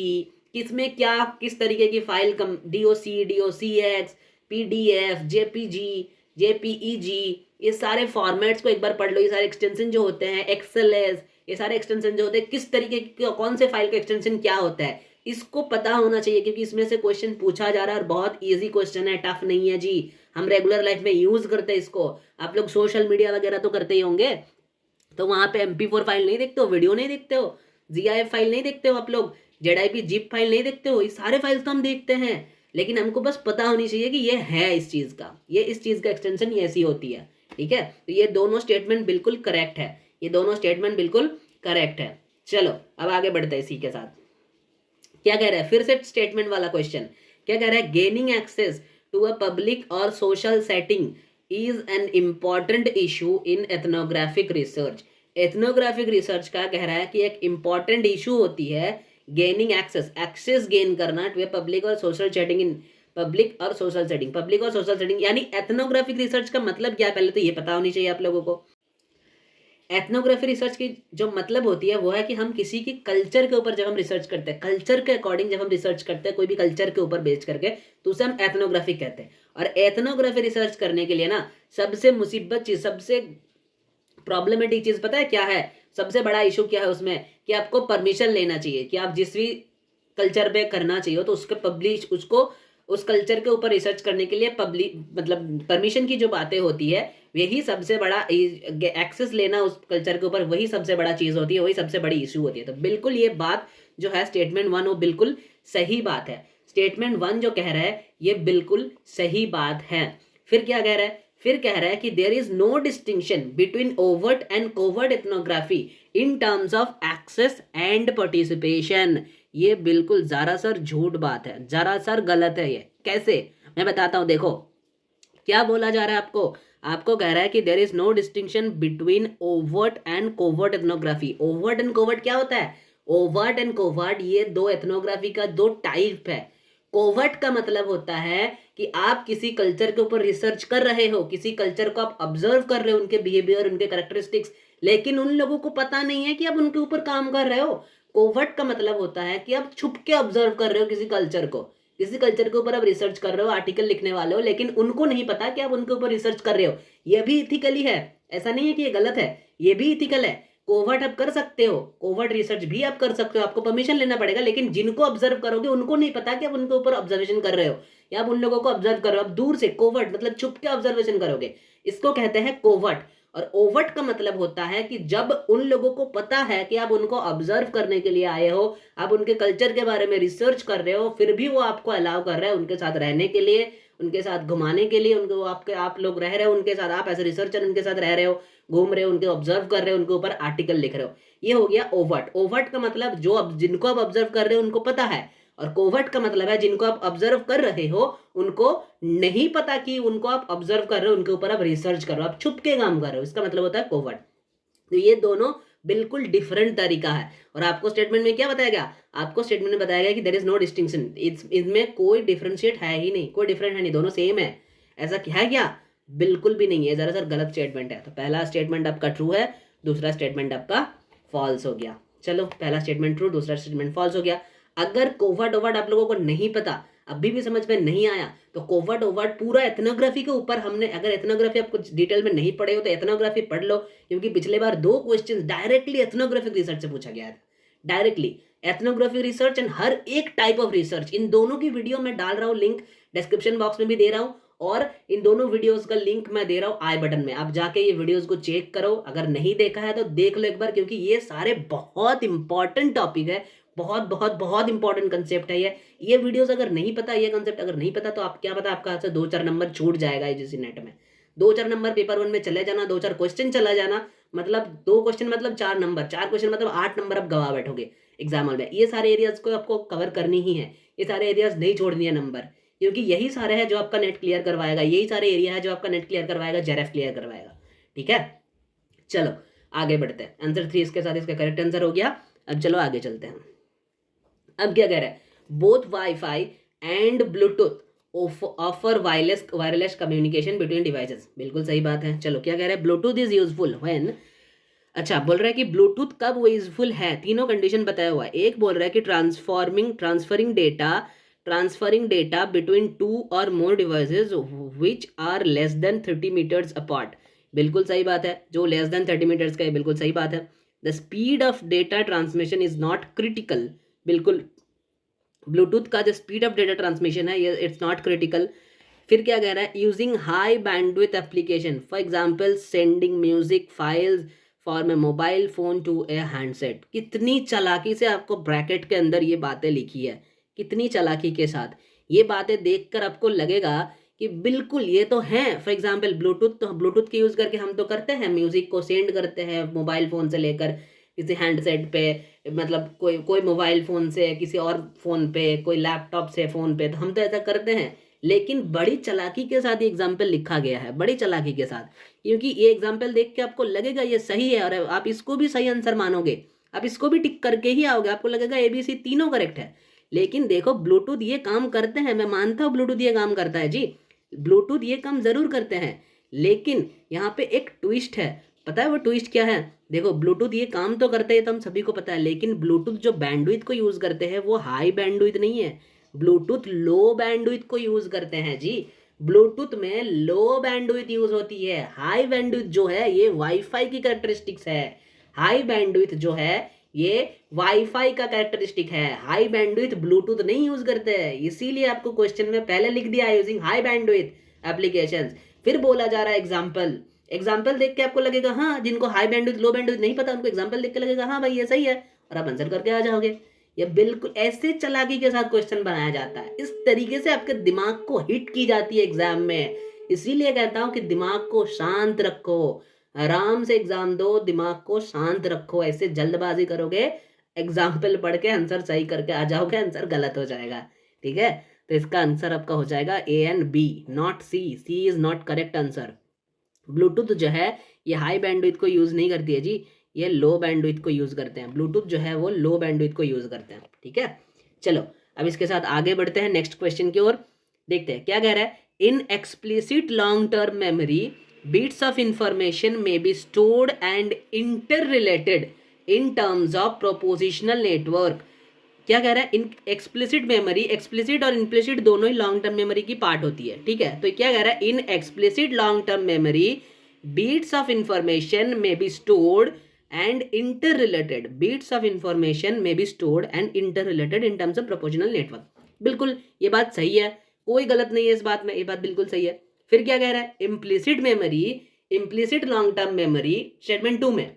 किसमें क्या किस तरीके की file, DOC, DOCX, PDF, JPG, JPEG, ये सारे फॉर्मेट्स को एक बार पढ़ लो। ये सारे एक्सटेंशन जो होते हैं, XLS, ये सारे एक्सटेंशन जो होते हैं, किस तरीके के, कौन से फाइल का एक्सटेंशन क्या होता है, इसको पता होना चाहिए, क्योंकि इसमें से क्वेश्चन पूछा जा रहा है और बहुत इजी क्वेश्चन है, टफ नहीं है जी। हम रेगुलर लाइफ में यूज करते हैं इसको। आप लोग सोशल मीडिया वगैरह तो करते ही होंगे, तो वहां पे MP4 फाइल नहीं देखते हो, वीडियो नहीं देखते हो, GIF फाइल नहीं देखते हो आप लोग, ZIP जिप फाइल नहीं देखते हो, ये सारे फाइल्स तो हम देखते हैं, लेकिन हमको बस पता होनी चाहिए कि ये है इस चीज का, ये इस चीज का एक्सटेंशन ये ऐसी होती है, ठीक है। तो ये दोनों स्टेटमेंट बिल्कुल करेक्ट है, ये दोनों स्टेटमेंट बिल्कुल करेक्ट है। चलो अब आगे बढ़ते हैं इसी के साथ। क्या कह रहा है, फिर से स्टेटमेंट वाला क्वेश्चन, क्या कह रहा है, gaining access to a public और social setting is an important issue in ethnographic research. Ethnographic research का कह रहा है कि एक इम्पॉर्टेंट इशू होती है गेनिंग एक्सेस गेन करना टू ए पब्लिक और सोशल सेटिंग इन पब्लिक और सोशल सेटिंग यानी एथनोग्राफिक रिसर्च का मतलब क्या है, पहले तो ये पता होनी चाहिए आप लोगों को। एथनोग्राफी रिसर्च की जो मतलब होती है वो है कि हम किसी की कल्चर के ऊपर जब हम रिसर्च करते हैं, कल्चर के अकॉर्डिंग जब हम रिसर्च करते हैं कोई भी कल्चर के ऊपर बेच करके, तो उसे हम एथनोग्राफी कहते हैं। और एथनोग्राफी रिसर्च करने के लिए ना सबसे मुसीबत चीज, सबसे प्रॉब्लमेटिक चीज पता है क्या है, सबसे बड़ा इशू क्या है उसमें, कि आपको परमिशन लेना चाहिए, कि आप जिस भी कल्चर पे करना चाहिए तो उसके पब्लिश उसको उस कल्चर के ऊपर रिसर्च करने के लिए पब्लिक मतलब परमिशन की जो बातें होती है, यही सबसे बड़ा एक्सेस लेना उस कल्चर के ऊपर, वही सबसे बड़ा चीज होती है, वही सबसे बड़ी इशू होती है। तो बिल्कुल ये बात जो है स्टेटमेंट 1 वो बिल्कुल सही बात है। स्टेटमेंट 1 जो कह रहा है ये बिल्कुल सही बात है। फिर क्या कह रहा है, फिर कह रहा है कि there is no distinction between overt and covert ethnography in terms of access and participation. ये बिल्कुल जरा सर झूठ बात है, जरा सर गलत है। ये कैसे, मैं बताता हूं, देखो क्या बोला जा रहा है आपको, आपको कह रहा है कि there is no distinction between overt and covert ethnography. Overt and covert क्या होता है, ओवर्ट एंड कोवर्ट ये दो एथनोग्राफी का दो टाइप है। कोवर्ट का मतलब होता है कि आप किसी कल्चर के ऊपर रिसर्च कर रहे हो, किसी कल्चर को आप ऑब्जर्व कर रहे हो, उनके बिहेवियर, उनके कैरेक्टरिस्टिक्स, लेकिन उन लोगों को पता नहीं है कि आप उनके ऊपर काम कर रहे हो। कोवर्ट का मतलब होता है कि आप छुप के ऑब्जर्व कर रहे हो किसी कल्चर को, किसी कल्चर के ऊपर आप रिसर्च कर रहे हो, आर्टिकल लिखने वाले हो, लेकिन उनको नहीं पता कि आप उनके ऊपर रिसर्च कर रहे हो। यह भी इथिकली है, ऐसा नहीं है कि ये गलत है, ये भी इथिकल है। कोवर्ट आप कर सकते हो, कोवर्ट रिसर्च भी आप कर सकते हो, आपको परमिशन लेना पड़ेगा, लेकिन जिनको ऑब्जर्व करोगे उनको नहीं पता कि आप उनके ऊपर ऑब्जर्वेशन कर रहे हो, या आप उन लोगों को ऑब्जर्व कर रहे हो, आप दूर से, कोवर्ट मतलब छुप के ऑब्जर्वेशन करोगे, इसको कहते हैं कोवर्ट। और ओवर्ट का मतलब होता है कि जब उन लोगों को पता है कि आप उनको ऑब्जर्व करने के लिए आए हो, आप उनके कल्चर के बारे में रिसर्च कर रहे हो, फिर भी वो आपको अलाउ कर रहे हैं उनके साथ रहने के लिए, उनके साथ घुमाने के लिए, उनको आपके आप लोग रह रहे हो उनके साथ, आप एज ए रिसर्चर उनके साथ रह रहे हो, घूम रहे हो, उनके ऑब्जर्व कर रहे हो, उनके ऊपर आर्टिकल लिख रहे हो। ये हो गया ओवर्ट। ओवर्ट का मतलब जो अब जिनको आप ऑब्जर्व कर रहे हो उनको पता है, और कोवर्ट का मतलब है जिनको आप ऑब्जर्व कर रहे हो उनको नहीं पता कि उनको आप ऑब्जर्व कर रहे हो, उनके ऊपर आप रिसर्च कर रहे हो, आप छुप के काम कर रहे हो, इसका मतलब होता है कोवर्ट। तो ये दोनों बिल्कुल डिफरेंट तरीका है। और आपको स्टेटमेंट में क्या बताया गया, आपको स्टेटमेंट में बताया गया कि देयर इज नो डिस्टिंक्शन, इसमें कोई डिफरेंशिएट है ही नहीं, कोई डिफरेंट है नहीं, दोनों सेम है। ऐसा है क्या, बिल्कुल भी नहीं है, जरा सर गलत स्टेटमेंट है। तो पहला स्टेटमेंट आपका ट्रू है, दूसरा स्टेटमेंट आपका फॉल्स हो गया। चलो, पहला स्टेटमेंट ट्रू, दूसरा स्टेटमेंट फॉल्स हो गया। अगर कोवर्ट ओवर्ट आप लोगों को नहीं पता, अभी भी समझ में नहीं आया, तो कोवर्ट ओवर्ट पूरा एथनोग्राफी के ऊपर हमने, अगर एथनोग्राफी आप कुछ डिटेल में नहीं पढ़े हो तो एथनोग्राफी पढ़ लो, क्योंकि पिछले बार 2 क्वेश्चन डायरेक्टली एथनोग्राफिक रिसर्च से पूछा गया था। डायरेक्टली एथनोग्राफिक रिसर्च एंड हर एक टाइप ऑफ रिसर्च, इन दोनों की वीडियो मैं डाल रहा हूँ, लिंक डिस्क्रिप्शन बॉक्स में भी दे रहा हूँ, और इन दोनों वीडियोस का लिंक मैं दे रहा हूँ आई बटन में। आप जाके ये वीडियोस को चेक करो, अगर नहीं देखा है तो देख लो एक बार, क्योंकि ये सारे बहुत इंपॉर्टेंट टॉपिक है, बहुत बहुत बहुत इंपॉर्टेंट कंसेप्ट है ये वीडियोस अगर नहीं पता, ये कंसेप्ट अगर नहीं पता, तो आप क्या पता आपका से 2-4 नंबर छूट जाएगा जिस नेट में। 2-4 नंबर पेपर 1 में चले जाना, 2-4 क्वेश्चन चला जाना, मतलब 2 क्वेश्चन मतलब 4 नंबर, 4 क्वेश्चन मतलब 8 नंबर आप गवा बैठोगे एग्जाम हॉल में। ये सारे एरियाज को आपको कवर करनी ही है, ये सारे एरियाज नहीं छोड़नी है नंबर, क्योंकि यही सारे है जो आपका नेट क्लियर करवाएगा, यही सारे एरिया है जो आपका नेट क्लियर करवाएगा, जेआरएफ क्लियर करवाएगा। ठीक है, चलो आगे बढ़ते हैं। आंसर 3 इसके साथ इसका करेक्ट आंसर हो गया। अब चलो आगे चलते हैं। अब क्या कह रहा है, both wifi and Bluetooth offer wireless communication between devices. बिल्कुल सही बात है। चलो क्या कह रहा है, ब्लूटूथ इज यूजफुल व्हेन, अच्छा बोल रहा है कि ब्लूटूथ कब यूजफुल है, तीनों कंडीशन बताया हुआ है। एक बोल रहा है कि ट्रांसफरिंग डेटा बिटवीन 2 और more devices which are less than 30 meters apart. बिल्कुल सही बात है, जो लेस देन 30 मीटर्स का है, बिल्कुल सही बात है। The speed of data transmission is not critical, बिल्कुल ब्लूटूथ का जो स्पीड ऑफ डेटा ट्रांसमिशन है ये इट्स नॉट क्रिटिकल। फिर क्या कह रहा है, using high bandwidth application for example sending music files for a mobile phone to a handset. कितनी चालाकी से आपको ब्रैकेट के अंदर ये बातें लिखी है, कितनी चालाकी के साथ। ये बातें देखकर आपको लगेगा कि बिल्कुल ये तो हैं। फॉर एग्जांपल ब्लूटूथ, तो ब्लूटूथ के यूज़ करके हम तो करते हैं, म्यूज़िक को सेंड करते हैं मोबाइल फ़ोन से लेकर किसी हैंडसेट पे, मतलब कोई मोबाइल फ़ोन से किसी और फ़ोन पे, कोई लैपटॉप से फ़ोन पे, तो हम तो ऐसा करते हैं। लेकिन बड़ी चालाकी के साथ ये एग्जाम्पल लिखा गया है, बड़ी चालाकी के साथ, क्योंकि ये एग्जाम्पल देख के आपको लगेगा ये सही है और आप इसको भी सही आंसर मानोगे, आप इसको भी टिक करके ही आओगे, आपको लगेगा ABC तीनों करेक्ट है। लेकिन देखो ब्लूटूथ ये काम करते हैं, मैं मानता हूँ ब्लूटूथ ये काम करता है जी, ब्लूटूथ ये काम ज़रूर करते हैं, लेकिन यहाँ पे एक ट्विस्ट है। पता है वो ट्विस्ट क्या है, देखो ब्लूटूथ ये काम तो करते हैं तो हम सभी को पता है, लेकिन ब्लूटूथ जो बैंडविड्थ को यूज़ करते हैं वो हाई बैंडविड्थ नहीं है, ब्लूटूथ लो बैंडविड्थ को यूज़ करते हैं जी। ब्लूटूथ में लो बैंडविड्थ यूज़ होती है, हाई बैंडविड्थ जो है ये वाईफाई की कैरेक्टरिस्टिक्स है। हाई बैंडविड्थ जो है ये वाईफाई का कैरेक्टरिस्टिक है, हाई बैंडविड्थ ब्लूटूथ नहीं यूज करते हैं, इसीलिए आपको क्वेश्चन में पहले लिख दिया है यूजिंग हाई बैंडविड्थ एप्लीकेशंस। फिर बोला जा रहा है एग्जांपल, एग्जांपल देख के आपको लगेगा हाँ, जिनको हाई बैंडविड्थ लो बैंडविड्थ नहीं पता उनको एग्जांपल देख के लगेगा हाँ भाई ये सही है, और आप आंसर करके आ जाओगे। ये बिल्कुल ऐसे चालाकी के साथ क्वेश्चन बनाया जाता है, इस तरीके से आपके दिमाग को हिट की जाती है एग्जाम में। इसीलिए कहता हूँ कि दिमाग को शांत रखो, आराम से एग्जाम दो, दिमाग को शांत रखो। ऐसे जल्दबाजी करोगे एग्जाम्पल पढ़ के आंसर सही करके आ जाओगे, आंसर गलत हो जाएगा। ठीक है, तो इसका आंसर आपका हो जाएगा A and B, not C is not correct answer. Bluetooth जो है ये हाई बैंडविड्थ को यूज़ नहीं करती है जी, ये लो बैंडविड्थ को यूज़ करते हैं। ब्लूटूथ जो है वो लो बैंडविड्थ को यूज़ करते हैं। ठीक है, चलो अब इसके साथ आगे बढ़ते हैं नेक्स्ट क्वेश्चन की ओर। देखते हैं क्या कह रहा है, in explicit long term memory bits of information may be stored and interrelated in terms of propositional network। क्या कह रहा है, इन एक्सप्लिसिट मेमोरी, एक्सप्लिसिट और इम्प्लिसिट दोनों ही लॉन्ग टर्म मेमोरी की पार्ट होती है। ठीक है, तो क्या कह रहा है, in explicit long term memory bits of information में be stored and interrelated, bits of information में be stored and interrelated in terms of propositional network. बिल्कुल ये बात सही है, कोई गलत नहीं है इस बात में, ये बात बिल्कुल सही है। फिर क्या कह रहा है, implicit memory, implicit long term memory, statement 2 में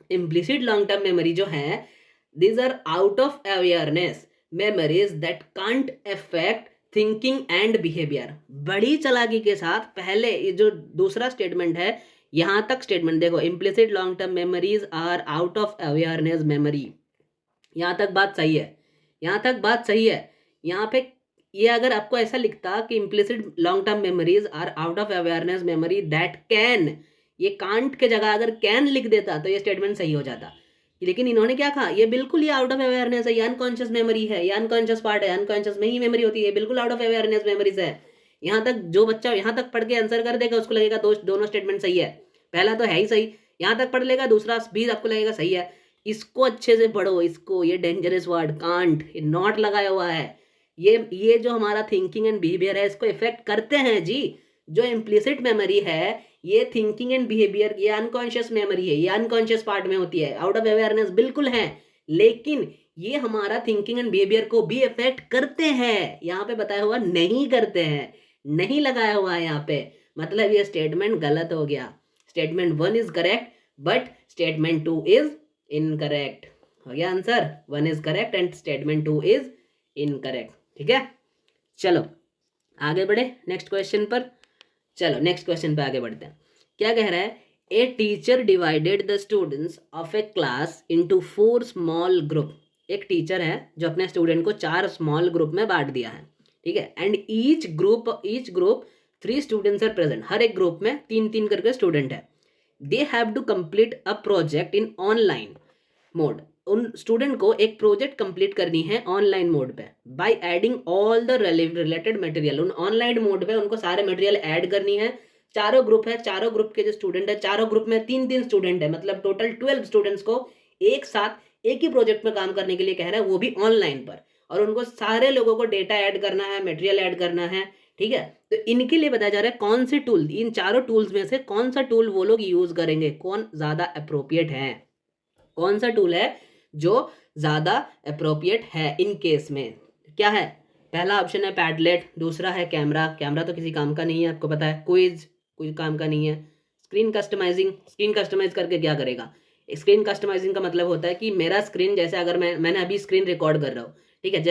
इम्प्लिसिट लॉन्ग टर्म मेमोरी जो है, these are out of awareness memories that can't affect thinking and behaviour. बड़ी चालाकी के साथ पहले ये जो दूसरा स्टेटमेंट है, यहाँ तक स्टेटमेंट देखो, implicit long term memories are out of awareness memory. यहाँ तक बात सही है, यहाँ तक बात सही है। यहाँ पे ये अगर आपको ऐसा लिखता कि implicit long term memories are out of awareness memory that can, ये कांट के जगह अगर कैन लिख देता तो ये स्टेटमेंट सही हो जाता। लेकिन इन्होंने क्या कहा, ये बिल्कुल ये आउट ऑफ अवेयरनेस है, ये अनकॉन्शियस मेमोरी है, ये अनकॉन्शियस पार्ट है, अनकॉन्शियस में ही मेमोरी होती है, बिल्कुल आउट ऑफ अवेयरनेस मेमोरीज है। यहाँ तक जो बच्चा यहाँ तक पढ़ के आंसर कर देगा उसको लगेगा दोनों स्टेटमेंट सही है। पहला तो है ही सही, यहाँ तक पढ़ लेगा, दूसरा भी आपको लगेगा सही है। इसको अच्छे से पढ़ो, इसको, ये डेंजरस वर्ड कांट, ये नॉट लगाया हुआ है, ये जो हमारा थिंकिंग एंड बिहेवियर है इसको इफेक्ट करते हैं जी। जो इम्प्लिसिट मेमोरी है, ये थिंकिंग एंड बिहेवियर, ये अनकॉन्शियस मेमोरी है, ये अनकॉन्शियस पार्ट में होती है, आउट ऑफ अवेयरनेस बिल्कुल है, लेकिन ये हमारा थिंकिंग एंड बिहेवियर को भी इफेक्ट करते हैं। यहाँ पे बताया हुआ नहीं करते हैं, नहीं लगाया हुआ है यहाँ पे, मतलब ये स्टेटमेंट गलत हो गया। Statement 1 is correct but statement 2 is incorrect. हो गया answer, 1 is correct and statement 2 is incorrect. ठीक है, चलो आगे बढ़े नेक्स्ट क्वेश्चन पर। चलो नेक्स्ट क्वेश्चन पे आगे बढ़ते हैं। क्या कह रहा है, a teacher divided the students of A class into 4 small group. एक टीचर है जो अपने स्टूडेंट को 4 स्मॉल ग्रुप में बांट दिया है, ठीक है। And each group 3 students are present. हर एक ग्रुप में 3-3 करके स्टूडेंट है। They have to complete a project in online mode. उन स्टूडेंट को एक प्रोजेक्ट कंप्लीट करनी है ऑनलाइन मोड पे, by adding all the related material. उन ऑनलाइन मोड पे उनको सारे मटेरियल ऐड करनी है। चारों ग्रुप है, चारों ग्रुप के जो स्टूडेंट है, चारों ग्रुप में 3-3 स्टूडेंट है, मतलब टोटल 12 स्टूडेंट्स को एक साथ एक ही प्रोजेक्ट में काम करने के लिए कह रहा है, वो भी ऑनलाइन पर। और उनको सारे लोगों को डेटा ऐड करना है, मटेरियल ऐड करना है, ठीक है। तो इनके लिए बताया जा रहा है कौन से टूल, इन चारों टूल्स में से कौन सा टूल वो लोग यूज करेंगे, कौन ज्यादा अप्रोप्रिएट है, कौन सा टूल है जो ज़्यादा अप्रोप्रिएट है इन केस में। क्या है, पहला ऑप्शन है पैडलेट, दूसरा है कैमरा, कैमरा तो किसी काम का नहीं है आपको पता है, क्विज कोई काम का नहीं है, स्क्रीन कस्टमाइजिंग, स्क्रीन कस्टमाइज करके क्या करेगा। स्क्रीन कस्टमाइजिंग का मतलब होता है कि मेरा स्क्रीन, जैसे अगर मैंने अभी स्क्रीन रिकॉर्ड कर रहा हूँ, ठीक है,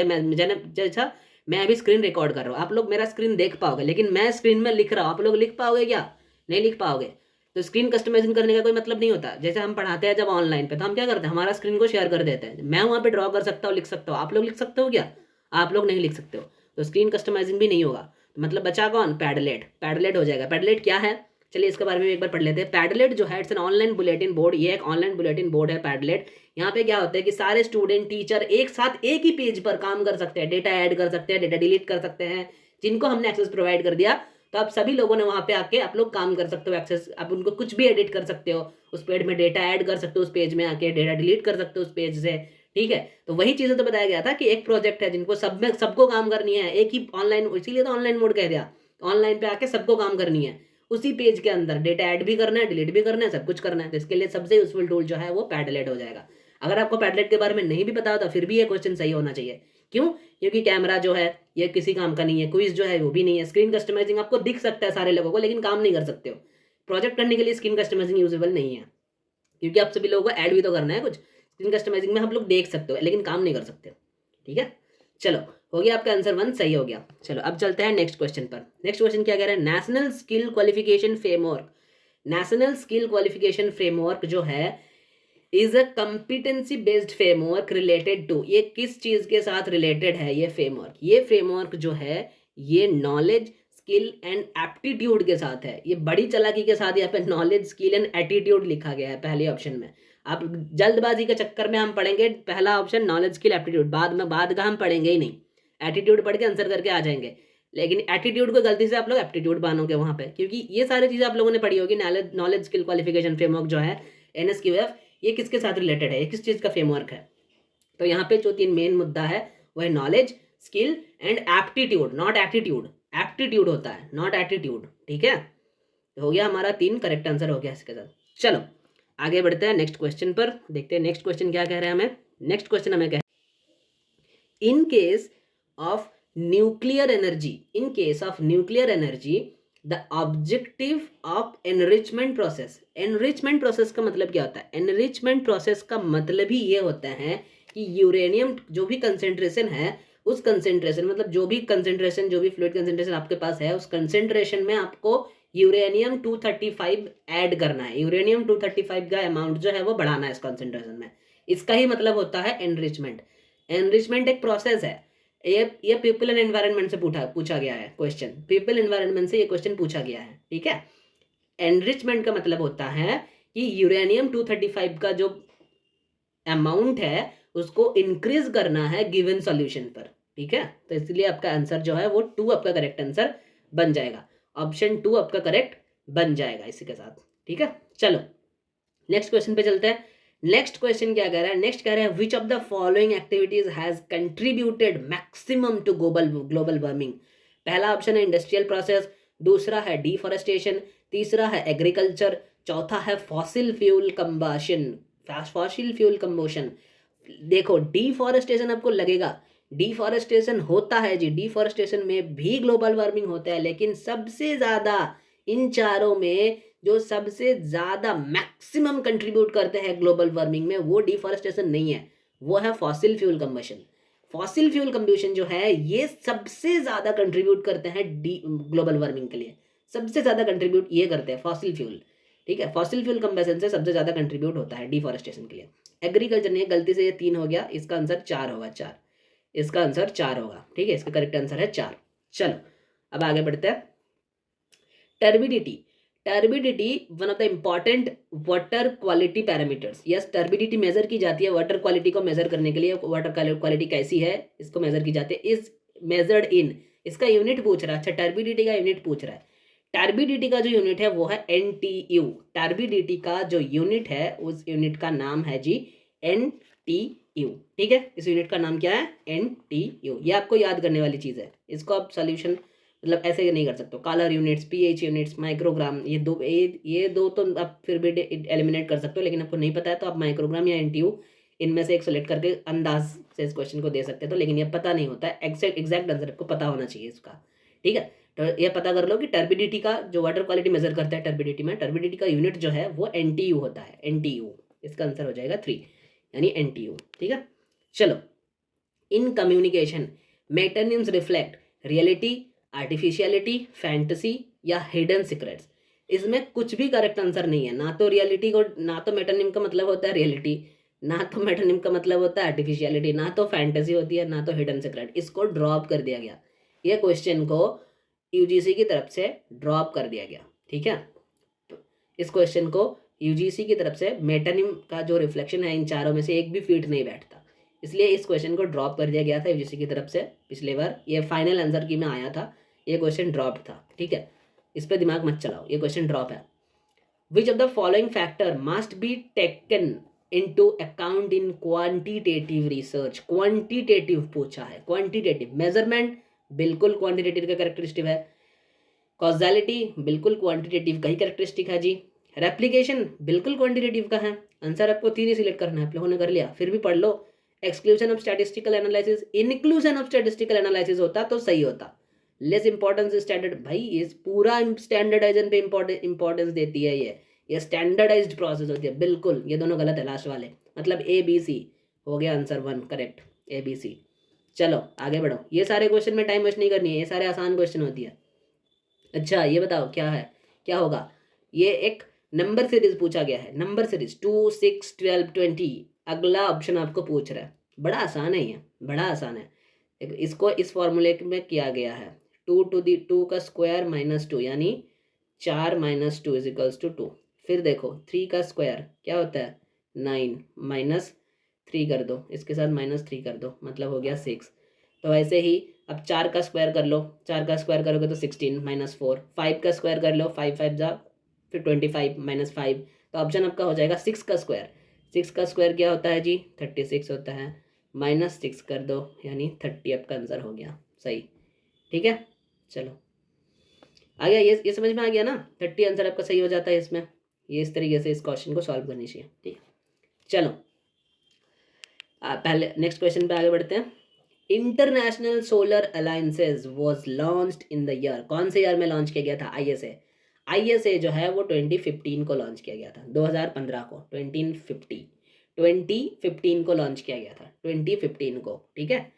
जैसा मैं अभी स्क्रीन रिकॉर्ड कर रहा हूँ, आप लोग मेरा स्क्रीन देख पाओगे, लेकिन मैं स्क्रीन में लिख रहा हूँ, आप लोग लिख पाओगे क्या, नहीं लिख पाओगे। तो स्क्रीन कस्टमाइजिंग करने का कोई मतलब नहीं होता। जैसे हम पढ़ाते हैं जब ऑनलाइन पे, तो हम क्या करते हैं, हमारा स्क्रीन को शेयर कर देते हैं, मैं वहाँ पे ड्रॉ कर सकता हूँ, लिख सकता हूँ, आप लोग लिख सकते हो क्या, आप लोग नहीं लिख सकते हो, तो स्क्रीन कस्टमाइजिंग भी नहीं होगा। तो मतलब बचा कौन, पैडलेट, पैडलेट हो जाएगा। पैडलेट क्या है, चलिए इसके बारे में एक बार पढ़ लेते हैं। पैडलेट जो है, it's an online bulletin board, ये एक ऑनलाइन बुलेटिन बोर्ड है पैडलेट। यहाँ पे क्या होता है कि सारे स्टूडेंट टीचर एक साथ एक ही पेज पर काम कर सकते हैं, डेटा ऐड कर सकते हैं, डेटा डिलीट कर सकते हैं, जिनको हमने एक्सेस प्रोवाइड कर दिया, तो आप सभी लोगों ने वहाँ पे आके आप लोग काम कर सकते हो, एक्सेस, आप उनको कुछ भी एडिट कर सकते हो, उस पेज में डेटा ऐड कर सकते हो, उस पेज में आके डेटा डिलीट कर सकते हो उस पेज से, ठीक है। तो वही चीज़ें तो बताया गया था कि एक प्रोजेक्ट है जिनको सब में सबको काम करनी है, एक ही ऑनलाइन, इसीलिए तो ऑनलाइन मोड कह दिया, ऑनलाइन पे आके सबको काम करनी है, उसी पेज के अंदर डेटा ऐड भी करना है, डिलीट भी करना है, सब कुछ करना है। तो इसके लिए सबसे यूजफुल टूल जो है वो पैडलेट हो जाएगा। अगर आपको पैडलेट के बारे में नहीं भी पता होता फिर भी ये क्वेश्चन सही होना चाहिए। क्यों, क्योंकि कैमरा जो है ये किसी काम का नहीं है, क्विज जो है वो भी नहीं है, स्क्रीन कस्टमाइजिंग आपको दिख सकता है सारे लोगों को, लेकिन काम नहीं कर सकते हो। प्रोजेक्ट करने के लिए स्क्रीन कस्टमाइजिंग यूजेबल नहीं है, क्योंकि आप सभी लोगों को ऐड भी तो करना है कुछ। स्क्रीन कस्टमाइजिंग में आप लोग देख सकते हो लेकिन काम नहीं कर सकते, ठीक है। चलो हो गया, आपका आंसर 1 सही हो गया। चलो अब चलते हैं नेक्स्ट क्वेश्चन पर। नेक्स्ट क्वेश्चन क्या कह रहा है, national skill qualification framework. National skill qualification framework जो है is a competency based framework related to, ये किस चीज के साथ रिलेटेड है ये फ्रेमवर्क, ये फ्रेमवर्क जो है ये नॉलेज स्किल एंड एप्टीट्यूड के साथ है। ये बड़ी चालाकी के साथ यहाँ पे नॉलेज स्किल एंड एटीट्यूड लिखा गया है पहले ऑप्शन में। आप जल्दबाजी के चक्कर में हम पढ़ेंगे पहला ऑप्शन नॉलेज स्किल एप्टीट्यूड, बाद का हम पढ़ेंगे ही नहीं, एटीट्यूड पढ़ के आंसर करके आ जाएंगे, लेकिन एटीट्यूड को गलती से आप लोग एप्टीट्यूड मानोगे वहाँ पे, क्योंकि ये सारी चीज़ें आप लोगों ने पढ़ी होगी। नॉलेज स्किल क्वालिफिकेशन फ्रेमवर्क जो है NSQF, ये किसके साथ रिलेटेड है, ये किस चीज़ का फ्रेमवर्क है। तो यहाँ पे जो 3 मेन मुद्दा है वो है knowledge skill and aptitude, not attitude, aptitude होता है नॉट एटीट्यूड, ठीक है। तो हो गया हमारा 3 करेक्ट आंसर हो गया इसके साथ। चलो आगे बढ़ते हैं नेक्स्ट क्वेश्चन पर, देखते हैं नेक्स्ट क्वेश्चन क्या कह रहे हैं हमें। नेक्स्ट क्वेश्चन हमें कह, in case of nuclear energy, in case of nuclear energy the objective of enrichment process. Enrichment process का मतलब क्या होता है, एनरिचमेंट प्रोसेस का मतलब ही ये होता है कि यूरेनियम जो भी कंसेंट्रेशन है उस कंसेंट्रेशन, मतलब जो भी कंसेंट्रेशन, जो भी फ्लूइड कंसेंट्रेशन आपके पास है, उस कंसेंट्रेशन में आपको यूरेनियम 235 ऐड करना है। यूरेनियम 235 का अमाउंट जो है वो बढ़ाना है इस कंसेंट्रेशन में। इसका ही मतलब होता है एनरिचमेंट। एनरिचमेंट एक प्रोसेस है। ये पीपल एंड एनवायरनमेंट से पूछा गया है क्वेश्चन। पीपल एनवायरनमेंट से ये क्वेश्चन पूछा गया है, ठीक है। एनरिचमेंट का मतलब होता है कि यूरेनियम 235 का जो अमाउंट है उसको इंक्रीज करना है गिवन सॉल्यूशन पर, ठीक है। तो इसलिए आपका आंसर जो है वो 2 आपका करेक्ट आंसर बन जाएगा। ऑप्शन 2 आपका करेक्ट बन जाएगा इसी के साथ, ठीक है। चलो नेक्स्ट क्वेश्चन पे चलते हैं। नेक्स्ट क्वेश्चन क्या कह रहा है? नेक्स्ट कह रहा है which of the following activities has contributed maximum to global warming. पहला ऑप्शन है इंडस्ट्रियल प्रोसेस, दूसरा है डिफॉरेस्टेशन, तीसरा है एग्रीकल्चर, चौथा है fossil fuel combustion. Fossil fuel combustion. देखो डिफॉरेस्टेशन आपको लगेगा, डिफॉरेस्टेशन होता है जी, डिफॉरेस्टेशन में भी ग्लोबल वार्मिंग होता है, लेकिन सबसे ज्यादा इन चारों में जो सबसे ज्यादा मैक्सिमम कंट्रीब्यूट करते हैं ग्लोबल वार्मिंग में, वो डिफॉरेस्टेशन नहीं है, वो है fossil fuel combustion. Fossil fuel combustion जो है ये सबसे ज्यादा कंट्रीब्यूट करते हैं ग्लोबल वार्मिंग के लिए। सबसे ज्यादा कंट्रीब्यूट ये करते हैं फॉसिल फ्यूल, ठीक है। फॉसिल फ्यूल कंबशन से सबसे ज्यादा कंट्रीब्यूट होता है डिफॉरेस्टेशन के लिए। एग्रीकल्चर नहीं, गलती से ये 3 हो गया, इसका आंसर 4 होगा, 4। इसका आंसर 4 होगा, ठीक है। इसका करेक्ट आंसर है 4। चलो अब आगे बढ़ते हैं। Turbidity. Turbidity one of the important water quality parameters. Yes, turbidity measure की जाती है वाटर क्वालिटी को मेजर करने के लिए। वाटर क्वालिटी कैसी है इसको मेजर की जाती है, इज मेजर्ड इन। इसका यूनिट पूछ रहा है। अच्छा, टर्बिडिटी का यूनिट पूछ रहा है। टर्बिडिटी का जो यूनिट है वो है एनटीयू। टर्बिडिटी का जो यूनिट है उस यूनिट का नाम है जी एनटीयू, ठीक है। इस यूनिट का नाम क्या है? एनटीयू। ये आपको याद करने वाली चीज है, इसको आप सोल्यूशन मतलब ऐसे नहीं कर सकते। Colour units, pH units, microgram, ये दो तो आप फिर भी एलिमिनेट कर सकते हो, लेकिन आपको नहीं पता है तो आप माइक्रोग्राम या एनटीयू इनमें से एक सेलेक्ट करके अंदाज से इस क्वेश्चन को दे सकते हैं। तो लेकिन ये पता नहीं होता है, एग्जैक्ट आंसर आपको पता होना चाहिए इसका, ठीक है। तो ये पता कर लो कि टर्बिडिटी का जो वाटर क्वालिटी मेजर करता है टर्बिडिटी में, टर्बिडिटी का यूनिट जो है वो एनटीयू होता है, एनटीयू। इसका आंसर हो जाएगा 3, यानी एनटीयू, ठीक है। चलो, in communication metonyms reflect reality, artificiality, fantasy या हिडन सीक्रेट्स। इसमें कुछ भी करेक्ट आंसर नहीं है। ना तो रियलिटी को, ना तो मेटोनिम का मतलब होता है रियलिटी, ना तो मेटोनिम का मतलब होता है आर्टिफिशियलिटी, ना तो फैंटेसी होती है, ना तो हिडन सीक्रेट। इसको ड्रॉप कर दिया गया, ये क्वेश्चन को यूजीसी की तरफ से ड्रॉप कर दिया गया, ठीक है। तो इस क्वेश्चन को यूजीसी की तरफ से मेटोनिम का जो रिफ्लेक्शन है इन चारों में से एक भी फिट नहीं बैठता, इसलिए इस क्वेश्चन को ड्रॉप कर दिया गया था यूजीसी की तरफ से। पिछले बार ये फाइनल आंसर की में आया था, ये क्वेश्चन ड्रॉप था, ठीक है। इस पर दिमाग मत चलाओ, ये क्वेश्चन ड्रॉप है। Which of the following factor must be taken into account in quantitative research. Quantitative पूछा है, क्वांटिटेटिव। मेजरमेंट बिल्कुल क्वांटिटेटिव का कैरेक्टरिस्टिक है। कॉजालिटी बिल्कुल क्वांटिटेटिव का ही कैरेक्टरिस्टिक है जी। रेप्लिकेशन बिल्कुल क्वांटिटेटिव का है। आंसर आपको 3 ही सिलेक्ट करना है, आप लोगों ने कर लिया, फिर भी पढ़ लो। Exclusion of statistical analysis, inclusion of statistical analysis होता तो सही होता। लेस इंपॉर्टेंस स्टैंडर्ड, भाई ये पूरा स्टैंडर्डाइजेशन पे इंपॉर्टेंस देती है ये स्टैंडर्डाइज्ड प्रोसेस होती है। बिल्कुल ये दोनों गलत है लास्ट वाले, मतलब ए बी सी हो गया answer 1 correct, A B C. चलो आगे बढ़ो, ये सारे क्वेश्चन में टाइम वेस्ट नहीं करनी है, ये सारे आसान क्वेश्चन होती है। अच्छा ये बताओ क्या है, क्या होगा? ये एक नंबर सीरीज पूछा गया है, नंबर सीरीज 2, 6, 12, 20। अगला ऑप्शन आपको पूछ रहा है, बड़ा आसान है ये, बड़ा आसान है। इसको इस फॉर्मूले में किया गया है 2 का स्क्वायर -2, यानी 4 - 2 = 2। फिर देखो 3 का स्क्वायर क्या होता है 9, -3 कर दो, इसके साथ -3 कर दो, मतलब हो गया 6। तो वैसे ही अब 4 का स्क्वायर कर लो, 4 का स्क्वायर करोगे तो 16 -4। 5 का स्क्वायर कर लो, 5 5 जा फिर 25 -5। तो ऑप्शन आपका हो जाएगा 6 का स्क्वायर। 6 का स्क्वायर क्या होता है जी 36 होता है, -6 कर दो यानी 30 आपका आंसर हो गया सही, ठीक है। चलो आ गया, ये समझ में आ गया ना, 30 आंसर आपका सही हो जाता है इसमें। ये इस तरीके से इस क्वेश्चन को सॉल्व करनी चाहिए, ठीक है। चलो पहले नेक्स्ट क्वेश्चन पे आगे बढ़ते हैं। International solar alliances was launched in the year, कौन से ईयर में लॉन्च किया गया था? आईएसए। आईएसए जो है वो 2015 को लॉन्च किया गया था, 2015 को, 2015 को लॉन्च किया गया था, 2015 को, ठीक है।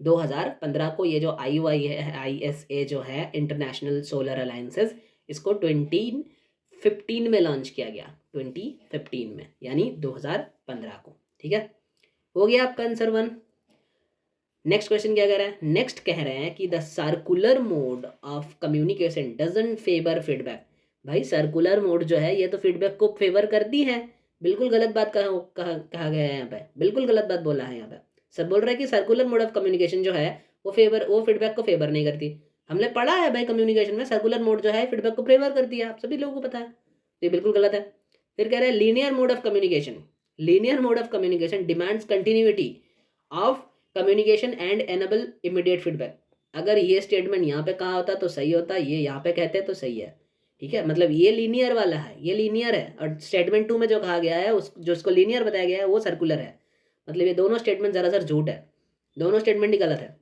2015 को ये जो IUI है, ISA जो है इंटरनेशनल सोलर अलायंसेस, इसको 2015 में लॉन्च किया गया, 2015 में, यानी 2015 को। ठीक है, हो गया आपका आंसर 1। नेक्स्ट क्वेश्चन क्या कह रहा है? नेक्स्ट कह रहे हैं कि the circular mode of communication doesn't favour feedback. भाई सर्कुलर मोड जो है ये तो फीडबैक को फेवर करती है। बिल्कुल गलत बात कहा गया है यहाँ पे, बिल्कुल गलत बात बोला है यहाँ पे। सब बोल रहा है कि सर्कुलर मोड ऑफ कम्युनिकेशन जो है वो फीडबैक को फेवर नहीं करती। हमने पढ़ा है भाई कम्युनिकेशन में सर्कुलर मोड जो है फीडबैक को फेवर करती है, आप सभी लोगों को पता है, ये बिल्कुल गलत है। फिर कह रहे हैं linear mode of communication, linear mode of communication demands continuity of communication and enable immediate feedback. अगर ये स्टेटमेंट यहाँ पे कहा होता तो सही होता, ये यहाँ पे कहते तो सही है। ठीक है, मतलब ये लीनियर वाला है, ये लीनियर है, और स्टेटमेंट 2 में जो कहा गया है जो उसको लीनियर बताया गया है वो सर्कुलर है। मतलब ये दोनों स्टेटमेंट ज़रा झूठ है, दोनों स्टेटमेंट ही गलत है।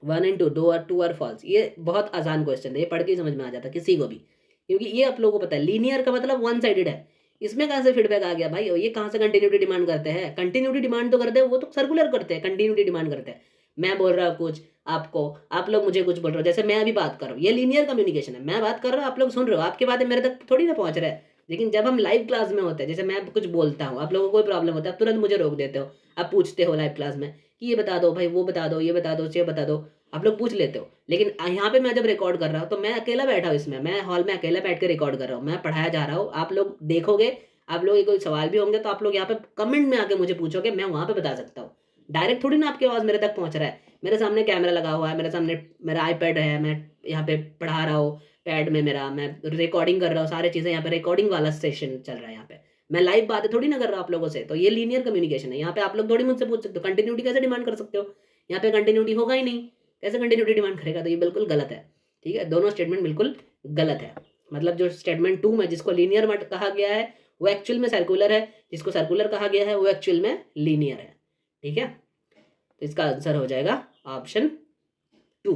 1 और 2, टू आर फॉल्स। ये बहुत आसान क्वेश्चन है, ये पढ़ के ही समझ में आ जाता किसी को भी, क्योंकि ये आप लोगों को पता है लीनियर का मतलब वन साइडेड है। इसमें कहाँ से फीडबैक आ गया भाई? ये कहाँ से कंटिन्यूटी डिमांड करते हैं? कंटिन्यूटी डिमांड तो करते हैं वो तो सर्कुलर करते हैं, कंटिन्यूटी डिमांड करते हैं। मैं बोल रहा हूँ कुछ आपको, आप लोग मुझे कुछ बोल रहे हो, जैसे मैं अभी बात कर रहा हूँ, ये लीनियर कम्युनिकेशन है। मैं बात कर रहा हूँ, आप लोग सुन रहे हो, आपकी बातें मेरे तक थोड़ी ना पहुंच रहा है। लेकिन जब हम लाइव क्लास में होते हैं, जैसे मैं कुछ बोलता हूँ, आप लोगों को कोई प्रॉब्लम होता है, आप तुरंत मुझे रोक देते हो, आप पूछते हो लाइव क्लास में कि ये बता दो भाई, वो बता दो, ये बता दो, ये बता दो, आप लोग पूछ लेते हो। लेकिन यहाँ पे मैं जब रिकॉर्ड कर रहा हूँ तो मैं अकेला बैठा हूँ, इसमें मैं हॉल में अकेला बैठ कर रिकॉर्ड कर रहा हूँ, मैं पढ़ाया जा रहा हूँ, आप लोग देखोगे, आप लोग कोई सवाल भी होंगे तो आप लोग यहाँ पे कमेंट में आके मुझे पूछोगे, मैं वहाँ पे बता सकता हूँ। डायरेक्ट थोड़ी ना आपकी आवाज़ मेरे तक पहुँच रहा है। मेरे सामने कैमरा लगा हुआ है, मेरे सामने मेरा आईपैड है, मैं यहाँ पे पढ़ा रहा हूँ, पैड में मेरा मैं रिकॉर्डिंग कर रहा हूँ, सारी चीज़ें यहाँ पे रिकॉर्डिंग वाला सेशन चल रहा है। यहाँ पे मैं लाइव बातें थोड़ी ना कर रहा हूँ आप लोगों से, तो ये लीनियर कम्युनिकेशन है। यहाँ पे आप लोग थोड़ी मुझसे पूछ सकते हो कंटिन्यूटी कैसे डिमांड कर सकते हो, यहाँ पे कंटिन्यूटी होगा ही नहीं, कैसे कंटिन्यूटी डिमांड करेगा? तो ये बिल्कुल गलत है। ठीक है, दोनों स्टेटमेंट बिल्कुल गलत है। मतलब जो स्टेटमेंट 2 में जिसको लीनियर मत कहा गया है वो एक्चुअल में सर्कुलर है, जिसको सर्कुलर कहा गया है वो एक्चुअल में लीनियर है। ठीक है, तो इसका आंसर हो जाएगा ऑप्शन 2।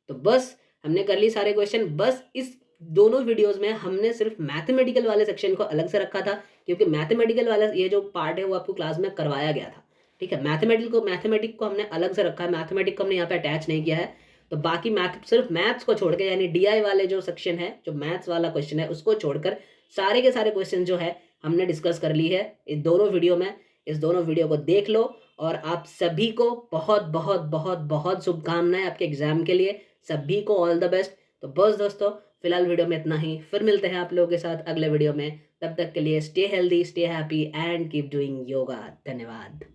तो बस हमने कर ली सारे क्वेश्चन। बस इस दोनों वीडियोस में हमने सिर्फ मैथमेटिकल वाले सेक्शन को अलग से रखा था, क्योंकि मैथमेटिकल वाला ये जो पार्ट है वो आपको क्लास में करवाया गया था। ठीक है, मैथमेटिक को हमने अलग से रखा है, मैथमेटिक को हमने यहाँ पे अटैच नहीं किया है। तो बाकी सिर्फ मैथ्स को छोड़ के, यानी DI वाले जो सेक्शन है, जो मैथ्स वाला क्वेश्चन है, उसको छोड़कर सारे के सारे क्वेश्चन जो है हमने डिस्कस कर ली है इस दोनों वीडियो में। इस दोनों वीडियो को देख लो, और आप सभी को बहुत बहुत बहुत बहुत शुभकामनाएं आपके एग्जाम के लिए। सभी को ऑल द बेस्ट। तो बस दोस्तों, फिलहाल वीडियो में इतना ही, फिर मिलते हैं आप लोगों के साथ अगले वीडियो में। तब तक के लिए stay healthy, stay happy and keep doing yoga. धन्यवाद।